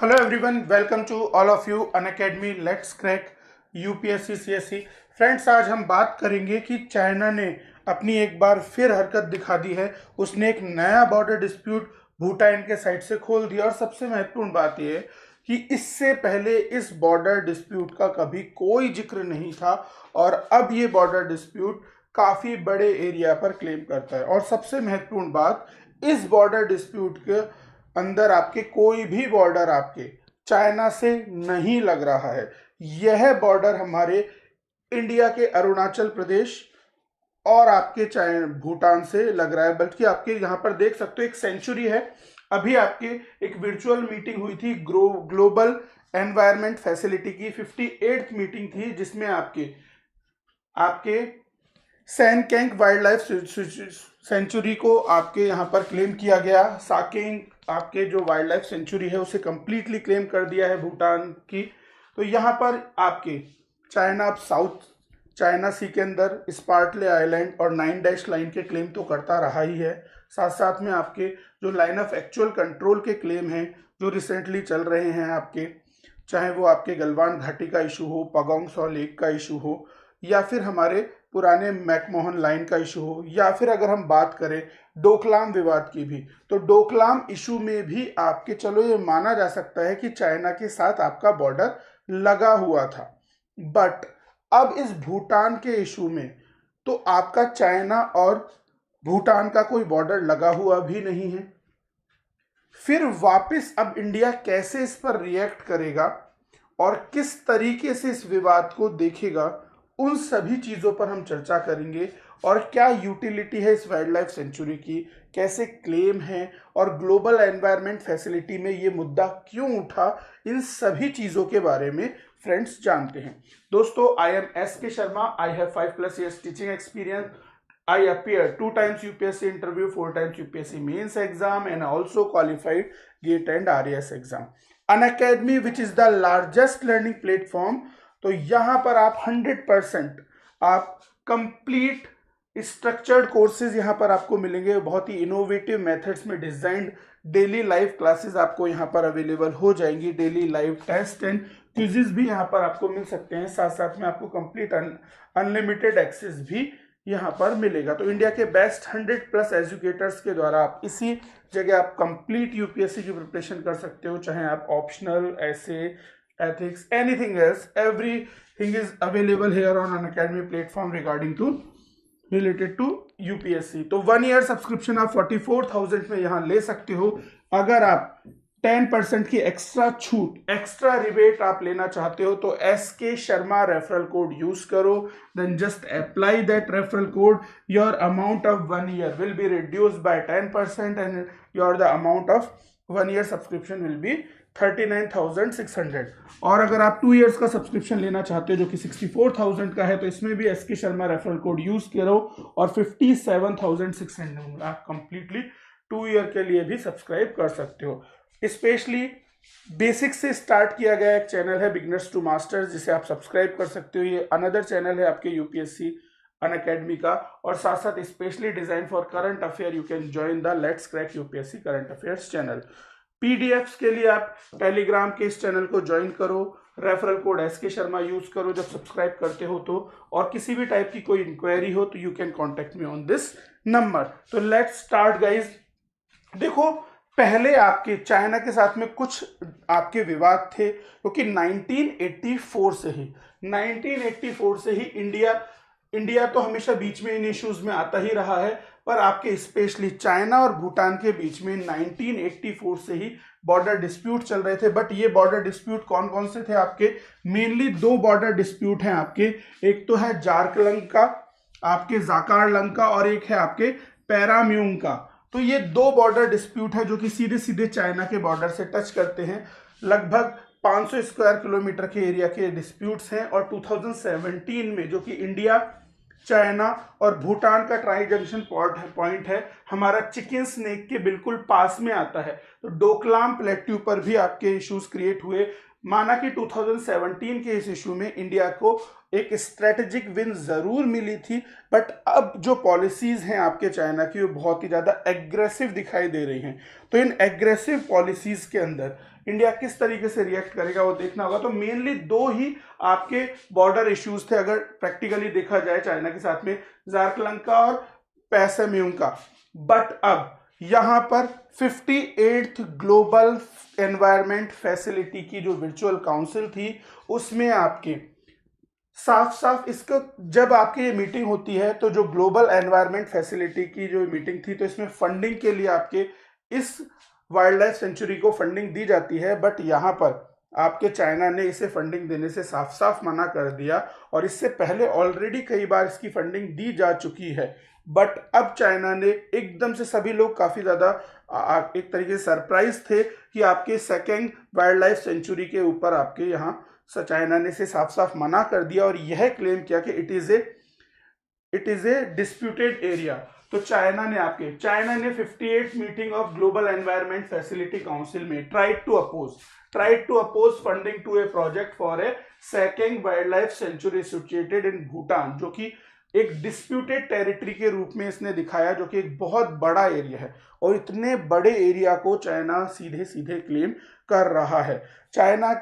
Hello everyone, welcome to all of you Unacademy Let's Crack UPSC CSE। Friends, आज हम बात करेंगे कि चाइना ने अपनी एक बार फिर हरकत दिखा दी है। उसने एक नया बॉर्डर डिस्प्यूट भूटान के साइड से खोल दिया और सबसे महत्वपूर्ण बात यह है कि इससे पहले इस बॉर्डर डिस्प्यूट का कभी कोई जिक्र नहीं था और अब ये बॉर्डर डिस्प्यूट काफ़ी बड़े एरिया पर क्लेम करता है। और सबसे महत्वपूर्ण बात, इस बॉर्डर डिस्प्यूट के अंदर आपके कोई भी बॉर्डर आपके चाइना से नहीं लग रहा है। यह बॉर्डर हमारे इंडिया के अरुणाचल प्रदेश और आपके चाइना भूटान से लग रहा है। बल्कि आपके यहाँ पर देख सकते हो एक सेंचुरी है। अभी आपके एक वर्चुअल मीटिंग हुई थी ग्लोबल एनवायरनमेंट फैसिलिटी की 58th मीटिंग थी, जिसमें आपके सैनकैंग वाइल्ड लाइफ सेंचुरी को आपके यहाँ पर क्लेम किया गया। साकेंग आपके जो वाइल्ड लाइफ सेंचुरी है उसे कंप्लीटली क्लेम कर दिया है भूटान की। तो यहाँ पर आपके चाइना अब साउथ चाइना सी के अंदर स्पार्टले आइलैंड और 9 डैश लाइन के क्लेम तो करता रहा ही है। साथ साथ में आपके जो लाइन ऑफ एक्चुअल कंट्रोल के क्लेम हैं जो रिसेंटली चल रहे हैं आपके, चाहे वो आपके गलवान घाटी का इशू हो, पगोंग सौ लेक का इशू हो, या फिर हमारे पुराने मैकमोहन लाइन का इशू हो, या फिर अगर हम बात करें डोकलाम विवाद की भी, तो डोकलाम इशू में भी आपके चलो ये माना जा सकता है कि चाइना के साथ आपका बॉर्डर लगा हुआ था। बट अब इस भूटान के इशू में तो आपका चाइना और भूटान का कोई बॉर्डर लगा हुआ भी नहीं है। फिर वापस अब इंडिया कैसे इस पर रिएक्ट करेगा और किस तरीके से इस विवाद को देखेगा, उन सभी चीज़ों पर हम चर्चा करेंगे। और क्या यूटिलिटी है इस वाइल्ड लाइफ सेंचुरी की, कैसे क्लेम है और ग्लोबल एनवायरनमेंट फैसिलिटी में ये मुद्दा क्यों उठा, इन सभी चीज़ों के बारे में फ्रेंड्स जानते हैं। दोस्तों, आई एम एस के Sharma. I have 5+ years teaching experience. I appeared 2 times UPSC interview, 4 times UPSC mains exam, and also qualified GATE and RAS exam. Unacademy, which is the largest learning platform, तो यहाँ पर आप 100% आप complete structured courses यहाँ पर आपको मिलेंगे। बहुत ही इनोवेटिव मेथड्स में डिजाइंड डेली लाइव क्लासेस आपको यहाँ पर अवेलेबल हो जाएंगी। Daily live test and quizzes भी यहाँ पर आपको मिल सकते हैं। साथ साथ में आपको कंप्लीट अनलिमिटेड एक्सेस भी यहाँ पर मिलेगा। तो इंडिया के बेस्ट 100+ एजुकेटर्स के द्वारा आप इसी जगह आप कंप्लीट यूपीएससी की प्रिपरेशन कर सकते हो। चाहे आप ऑप्शनल, ऐसे, ethics, anything else, everything is available here on Unacademy platform related to UPSC. तो 1 year सब्सक्रिप्शन आप 44,000 में यहाँ ले सकते हो। अगर आप 10% की एक्स्ट्रा छूट, एक्स्ट्रा रिबेट आप लेना चाहते हो तो SK Sharma referral code use करो। Then just apply that referral code, your amount of 1 year will be reduced by 10% and your the amount of 1 year subscription will be 39,600। और अगर आप 2 years का सब्सक्रिप्शन लेना चाहते हो जो कि 64,000 का है, तो इसमें भी SK Sharma referral code use करो और 57,600 आप कंप्लीटली 2 year के लिए भी सब्सक्राइब कर सकते हो। स्पेशली बेसिक से स्टार्ट किया गया एक चैनल है बिगनर्स टू मास्टर्स, जिसे आप सब्सक्राइब कर सकते हो। ये अनदर चैनल है आपके यूपीएससी अनअकैडमी का। और साथ साथ specially design for current affair you can join the let's crack UPSC current affairs channel. PDFs के लिए आप टेलीग्राम के इस चैनल को ज्वाइन करो, referral code SK Sharma use करो जब सब्सक्राइब करते हो तो। और किसी भी टाइप की कोई इंक्वायरी हो तो you can contact me on this number. तो लेट्स स्टार्ट गाइज। देखो, पहले आपके चाइना के साथ में कुछ आपके विवाद थे, क्योंकि 1984 से ही इंडिया तो हमेशा बीच में इन इश्यूज में आता ही रहा है। पर आपके स्पेशली चाइना और भूटान के बीच में 1984 से ही बॉर्डर डिस्प्यूट चल रहे थे। बट ये बॉर्डर डिस्प्यूट कौन कौन से थे आपके? मेनली 2 बॉर्डर डिस्प्यूट हैं आपके। एक तो है जारकलंग का, आपके जाकार का, और एक है आपके पैराम्यूंग का। तो ये 2 बॉर्डर डिस्प्यूट है जो कि सीधे सीधे चाइना के बॉर्डर से टच करते हैं। लगभग 500 स्क्वायर किलोमीटर के एरिया के डिस्प्यूट्स हैं। और 2017 में, जो कि इंडिया, चाइना और भूटान का ट्राई जंक्शन पॉइंट है, हमारा चिकन स्नेक के बिल्कुल पास में आता है। तो डोकलाम प्लेट्यू पर भी आपके इश्यूज क्रिएट हुए। माना कि 2017 के इस इशू में इंडिया को एक स्ट्रेटेजिक विन जरूर मिली थी, बट अब जो पॉलिसीज हैं आपके चाइना की वो बहुत ही ज़्यादा एग्रेसिव दिखाई दे रही हैं। तो इन एग्रेसिव पॉलिसीज के अंदर इंडिया किस तरीके से रिएक्ट करेगा वो देखना होगा। तो मेनली दो ही आपके बॉर्डर इश्यूज थे अगर प्रैक्टिकली देखा जाए चाइना के साथ में, जारकलंका और पैसेम्यूंग का। बट अब यहां पर 58th ग्लोबल एनवायरमेंट फैसिलिटी की जो वर्चुअल काउंसिल थी उसमें आपके साफ साफ इसको, जब आपकी ये मीटिंग होती है तो जो ग्लोबल एनवायरमेंट फैसिलिटी की जो मीटिंग थी तो इसमें फंडिंग के लिए आपके इस वाइल्ड लाइफ सेंचुरी को फंडिंग दी जाती है, बट यहाँ पर आपके चाइना ने इसे फंडिंग देने से साफ साफ मना कर दिया। और इससे पहले ऑलरेडी कई बार इसकी फंडिंग दी जा चुकी है, बट अब चाइना ने एकदम से, सभी लोग काफी ज्यादा एक तरीके से सरप्राइज थे कि आपके सेकेंड वाइल्ड लाइफ सेंचुरी के ऊपर आपके यहाँ चाइना ने इसे साफ साफ मना कर दिया और यह क्लेम किया कि it is a disputed area. तो चाइना ने 58 meeting of global environment facility council में tried to oppose funding to a project for a second wild life sanctuary situated in Bhutan, जो कि एक डिस्प्यूटेड टेरिटरी के रूप में इसने दिखाया, जो कि एक बहुत बड़ा एरिया है। और इतने बड़े एरिया को चाइना सीधे सीधे क्लेम कर रहा है। चाइना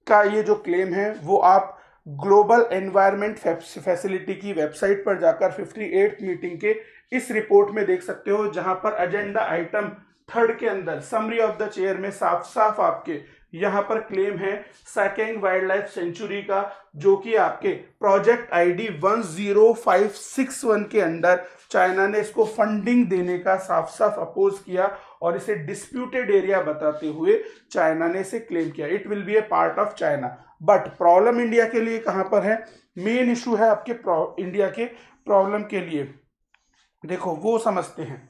का ये जो क्लेम है वो आप ग्लोबल एनवायरमेंट फैसिलिटी की वेबसाइट पर जाकर 58th मीटिंग के इस रिपोर्ट में देख सकते हो, जहां पर एजेंडा आइटम 3 के अंदर समरी ऑफ द चेयर में साफ साफ आपके यहां पर क्लेम है सेकेंड वाइल्ड लाइफ सेंचुरी का, जो कि आपके प्रोजेक्ट आईडी 10561 के अंदर चाइना ने इसको फंडिंग देने का साफ साफ अपोज किया और इसे डिस्प्यूटेड एरिया बताते हुए चाइना ने इसे क्लेम किया। It will be A part of China. But problem India के लिए कहां पर है? मेन इशू है आपके इंडिया के प्रॉब्लम के लिए, देखो वो समझते हैं।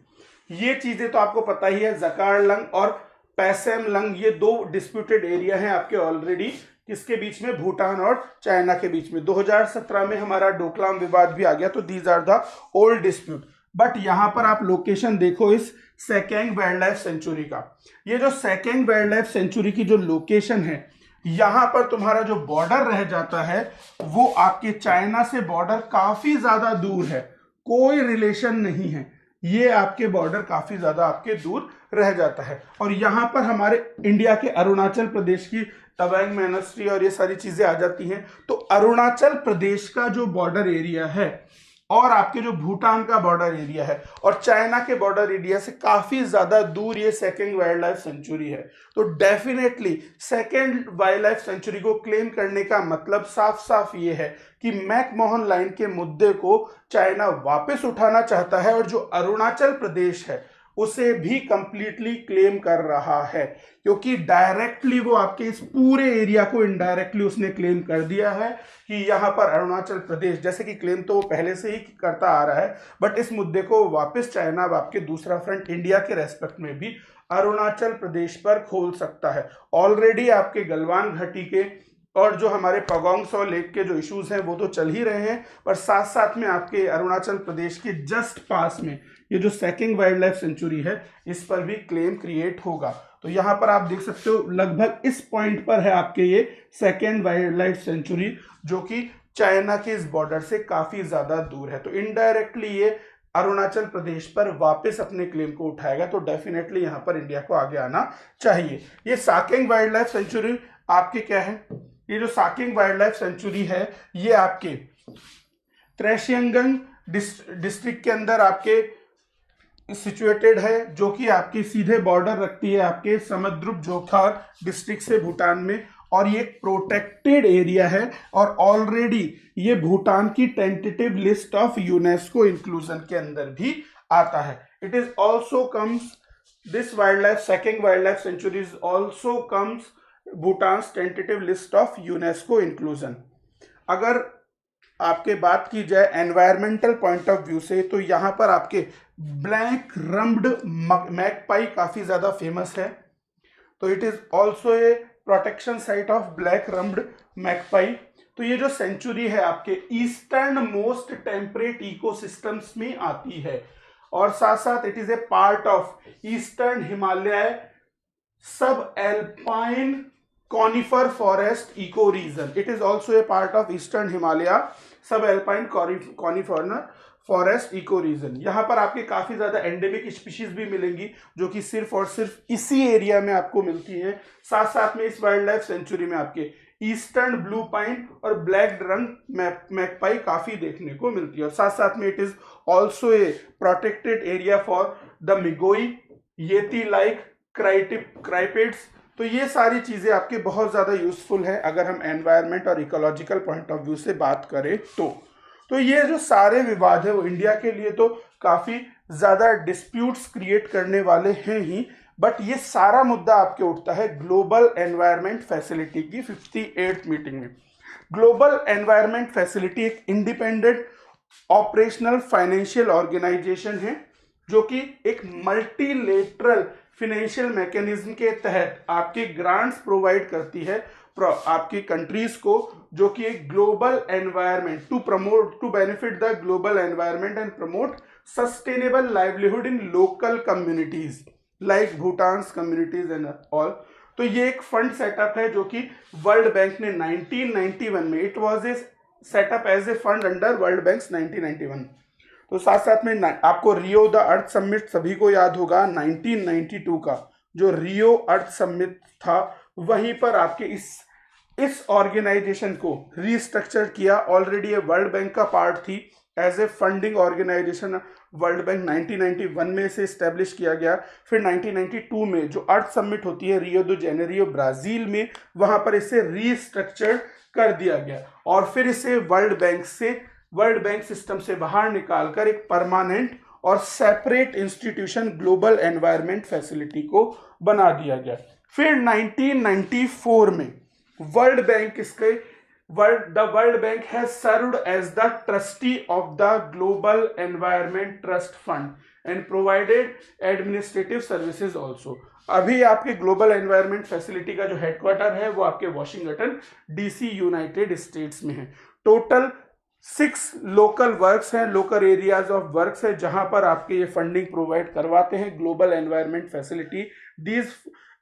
ये चीजें तो आपको पता ही है, जकारलंग और पैसेमलंग ये दो डिस्प्यूटेड एरिया हैं आपके ऑलरेडी, किसके बीच में? भूटान और चाइना के बीच में। 2017 में हमारा डोकलाम विवाद भी आ गया, तो these are the old dispute. But यहां पर आप लोकेशन देखो इस सेकेंड वाइल्ड लाइफ सेंचुरी का। ये जो सेकेंड वाइल्ड लाइफ सेंचुरी की जो लोकेशन है, यहां पर तुम्हारा जो बॉर्डर रह जाता है वो आपके चाइना से बॉर्डर काफी ज्यादा दूर है, कोई रिलेशन नहीं है, ये आपके बॉर्डर काफी ज्यादा आपके दूर रह जाता है। और यहां पर हमारे इंडिया के अरुणाचल प्रदेश की तवांग मोनास्ट्री और ये सारी चीजें आ जाती हैं। तो अरुणाचल प्रदेश का जो बॉर्डर एरिया है और आपके जो भूटान का बॉर्डर एरिया है और चाइना के बॉर्डर एरिया से काफी ज्यादा दूर ये सेकेंड वाइल्ड लाइफ सेंचुरी है। तो definitely second wild life century को क्लेम करने का मतलब साफ साफ ये है कि मैकमोहन लाइन के मुद्दे को चाइना वापस उठाना चाहता है और जो अरुणाचल प्रदेश है उसे भी कंप्लीटली क्लेम कर रहा है, क्योंकि डायरेक्टली वो आपके इस पूरे एरिया को इनडायरेक्टली उसने क्लेम कर दिया है कि यहां पर अरुणाचल प्रदेश, जैसे कि क्लेम तो वो पहले से ही करता आ रहा है, बट इस मुद्दे को वापस चाइना अब आपके दूसरा फ्रंट इंडिया के रेस्पेक्ट में भी अरुणाचल प्रदेश पर खोल सकता है। ऑलरेडी आपके गलवान घाटी के और जो हमारे पगोंग सो लेक के जो इश्यूज हैं वो तो चल ही रहे हैं, पर साथ साथ में आपके अरुणाचल प्रदेश के जस्ट पास में ये जो सेकेंड वाइल्ड लाइफ सेंचुरी है इस पर भी क्लेम क्रिएट होगा। तो यहां पर आप देख सकते हो लगभग इस पॉइंट पर है आपके ये सेकेंड वाइल्ड लाइफ सेंचुरी, जो कि चाइना के इस बॉर्डर से काफी ज्यादा दूर है। तो इनडायरेक्टली ये अरुणाचल प्रदेश पर वापस अपने क्लेम को उठाएगा। तो डेफिनेटली यहां पर इंडिया को आगे आना चाहिए। ये सेकेंड वाइल्ड लाइफ सेंचुरी आपके क्या है? ये जो सेकेंड वाइल्ड लाइफ सेंचुरी है ये आपके त्रेशियांगन डिस्ट्रिक्ट के अंदर आपके सिचुएटेड है, जो कि आपकी सीधे बॉर्डर रखती है आपके समुद्रुप जोखार डिस्ट्रिक्ट से भूटान में, और ये एक प्रोटेक्टेड एरिया है और ऑलरेडी ये भूटान की tentative list of UNESCO inclusion के अंदर भी आता है। It is also comes this wild life second wild life sanctuaries also comes Bhutan tentative list of UNESCO inclusion. अगर आपके बात की जाए एनवायरमेंटल पॉइंट ऑफ व्यू से, तो यहां पर आपके ब्लैक रम्ड मैगपाई काफी ज्यादा फेमस है। तो it is also a protection site of black rumped magpie. तो ये जो सेंचुरी है आपके ईस्टर्न मोस्ट टेम्परेट इकोसिस्टम्स में आती है और साथ साथ it is A part of eastern Himalaya सब alpine conifer forest ecoregion. It is also a part of Eastern Himalaya subalpine conifer forest ecoregion. यहाँ पर आपके काफी ज्यादा एंडेमिक स्पीशीज भी मिलेंगी जो कि सिर्फ और सिर्फ इसी एरिया में आपको मिलती हैं। साथ साथ में इस वाइल्ड लाइफ सेंचुरी में आपके ईस्टर्न ब्लू पाइन और ब्लैक रंग मैकपाई काफी देखने को मिलती है। और साथ साथ में it is also a protected area for the Migoi yeti like cryptids. तो ये सारी चीजें आपके बहुत ज्यादा यूजफुल है अगर हम एनवायरमेंट और इकोलॉजिकल पॉइंट ऑफ व्यू से बात करें तो ये जो सारे विवाद है वो इंडिया के लिए तो काफी ज्यादा डिस्प्यूट्स क्रिएट करने वाले हैं ही, बट ये सारा मुद्दा आपके उठता है ग्लोबल एनवायरमेंट फैसिलिटी की 58th मीटिंग में। ग्लोबल एनवायरमेंट फैसिलिटी एक इंडिपेंडेंट ऑपरेशनल फाइनेंशियल ऑर्गेनाइजेशन है जो कि एक मल्टीलेटरल फाइनेंशियल मैकेनिज्म के तहत आपके ग्रांट्स प्रोवाइड करती है आपकी कंट्रीज को, जो कि एक global environment to benefit the global environment and promote sustainable livelihood in local communities like Bhutan's communities and all. तो ये एक फंड सेटअप है जो कि वर्ल्ड बैंक ने 1991 में, it was a setup as a fund under world bank 1991। तो साथ साथ में आपको रियो द अर्थ समिट सभी को याद होगा 1992 का जो रियो अर्थ समिट था, वहीं पर आपके इस ऑर्गेनाइजेशन को रीस्ट्रक्चर किया। ऑलरेडी ये वर्ल्ड बैंक का पार्ट थी as a funding organization. World bank 1991 में से स्टैब्लिश किया गया। फिर 1992 में जो अर्थ समिट होती है रियो दो जेनेरियो ब्राजील में, वहां पर इसे रीस्ट्रक्चर कर दिया गया और फिर इसे वर्ल्ड बैंक सिस्टम से बाहर निकालकर एक परमानेंट और separate institution global environment facility को बना दिया गया। फिर 1994 में world bank has served as the trustee of the global environment trust fund and provided administrative services also. अभी आपके ग्लोबल एनवायरनमेंट फैसिलिटी का जो हेडक्वार्टर है वो आपके वॉशिंगटन डीसी यूनाइटेड स्टेट्स में है। टोटल 6 लोकल वर्क्स हैं, लोकल एरियाज ऑफ वर्क्स है जहां पर आपके ये फंडिंग प्रोवाइड करवाते हैं global environment facility. These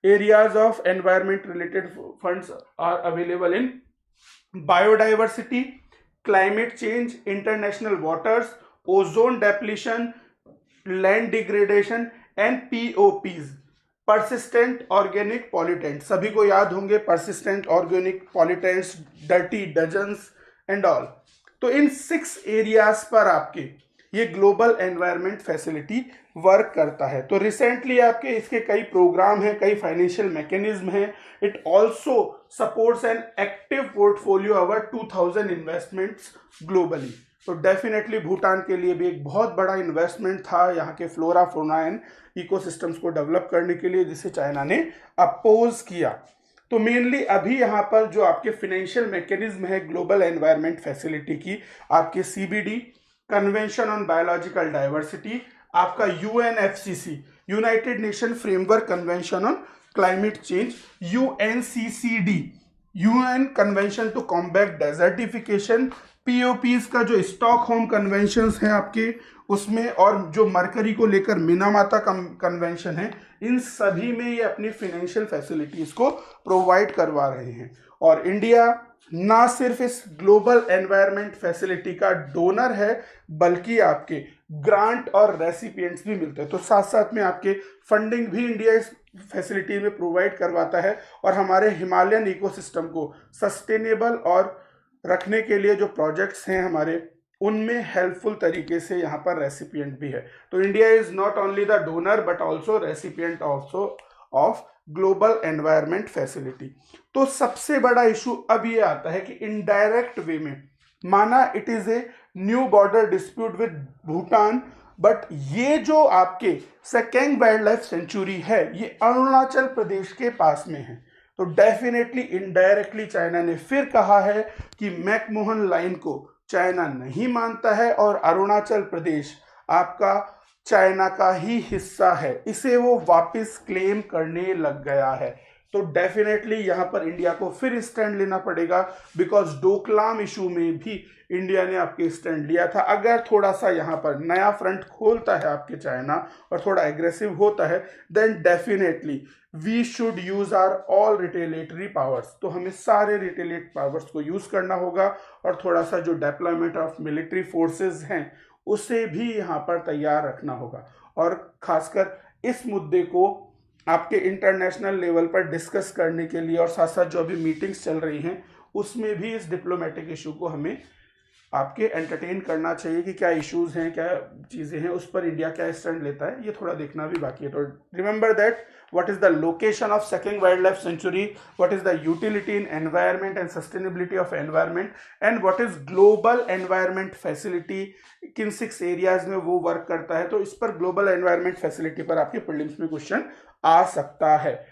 areas of environment related funds are available in biodiversity, climate change, international waters, ozone depletion, land degradation and POPs, persistent organic pollutants। सभी को याद होंगे persistent organic pollutants, dirty dozens and all। तो इन 6 areas पर आपके ये global environment facility work करता है। तो रिसेंटली आपके इसके कई प्रोग्राम हैं, कई फाइनेंशियल मैकेनिज्म हैं। It also supports an active portfolio over 2000 investments globally. तो डेफिनेटली भूटान के लिए भी एक बहुत बड़ा इन्वेस्टमेंट था यहाँ के फ्लोरा फौना एंड इकोसिस्टम्स को डेवलप करने के लिए, जिसे चाइना ने अपोज किया। तो मेनली अभी यहाँ पर जो आपके फाइनेंशियल मैकेनिज्म है ग्लोबल एनवायरनमेंट फैसिलिटी की, आपके CBD convention on biological diversity, आपका UNFCC United Nation framework convention on climate change, UNCCD UN convention to combat desertification, POPs का जो स्टॉकहोम कन्वेंशंस हैं आपके उसमें, और जो मरकरी को लेकर मिनामाता कन्वेंशन है, इन सभी में ये अपनी फाइनेंशियल फैसिलिटीज को प्रोवाइड करवा रहे हैं। और इंडिया ना सिर्फ इस ग्लोबल एनवायरनमेंट फैसिलिटी का डोनर है बल्कि आपके ग्रांट और रेसिपिएंट्स भी मिलते हैं। तो साथ साथ में आपके फंडिंग भी इंडिया इस फैसिलिटी में प्रोवाइड करवाता है और हमारे हिमालयन इकोसिस्टम को सस्टेनेबल और रखने के लिए जो प्रोजेक्ट्स हैं हमारे, उनमें हेल्पफुल तरीके से यहाँ पर रेसिपिएंट भी है। तो India is not only the donor but also recipient also of global environment facility. तो सबसे बड़ा इशू अब ये आता है कि इनडायरेक्ट वे में, माना it is a new border dispute with Bhutan, but ये जो आपके सेकेंग वाइल्ड लाइफ सेंचुरी है ये अरुणाचल प्रदेश के पास में है। तो डेफिनेटली इनडायरेक्टली चाइना ने फिर कहा है कि मैकमोहन लाइन को चाइना नहीं मानता है और अरुणाचल प्रदेश आपका चाइना का ही हिस्सा है, इसे वो वापस क्लेम करने लग गया है। तो डेफिनेटली यहाँ पर इंडिया को फिर स्टैंड लेना पड़ेगा, बिकॉज डोकलाम इशू में भी इंडिया ने आपके स्टैंड लिया था। अगर थोड़ा सा यहाँ पर नया फ्रंट खोलता है आपके चाइना और थोड़ा एग्रेसिव होता है, then definitely we should use our all retaliatory powers, तो हमें सारे रिटेलिएट पावर्स को यूज करना होगा और थोड़ा सा जो डेप्लॉयमेंट ऑफ मिलिट्री फोर्सेस हैं उसे भी यहाँ पर तैयार रखना होगा। और खासकर इस मुद्दे को आपके इंटरनेशनल लेवल पर डिस्कस करने के लिए और साथ साथ जो अभी मीटिंग्स चल रही हैं उसमें भी इस डिप्लोमेटिक इशू को हमें आपके एंटरटेन करना चाहिए कि क्या इश्यूज हैं, क्या चीज़ें हैं, उस पर इंडिया क्या स्टैंड लेता है, ये थोड़ा देखना भी बाकी है। तो remember that what is the location of second wild life century, what is the utility in environment and sustainability of environment, and what is global environment facility, किन 6 एरियाज में वो वर्क करता है। तो इस पर ग्लोबल एनवायरमेंट फैसिलिटी पर आपके प्रीलिम्स में क्वेश्चन आ सकता है।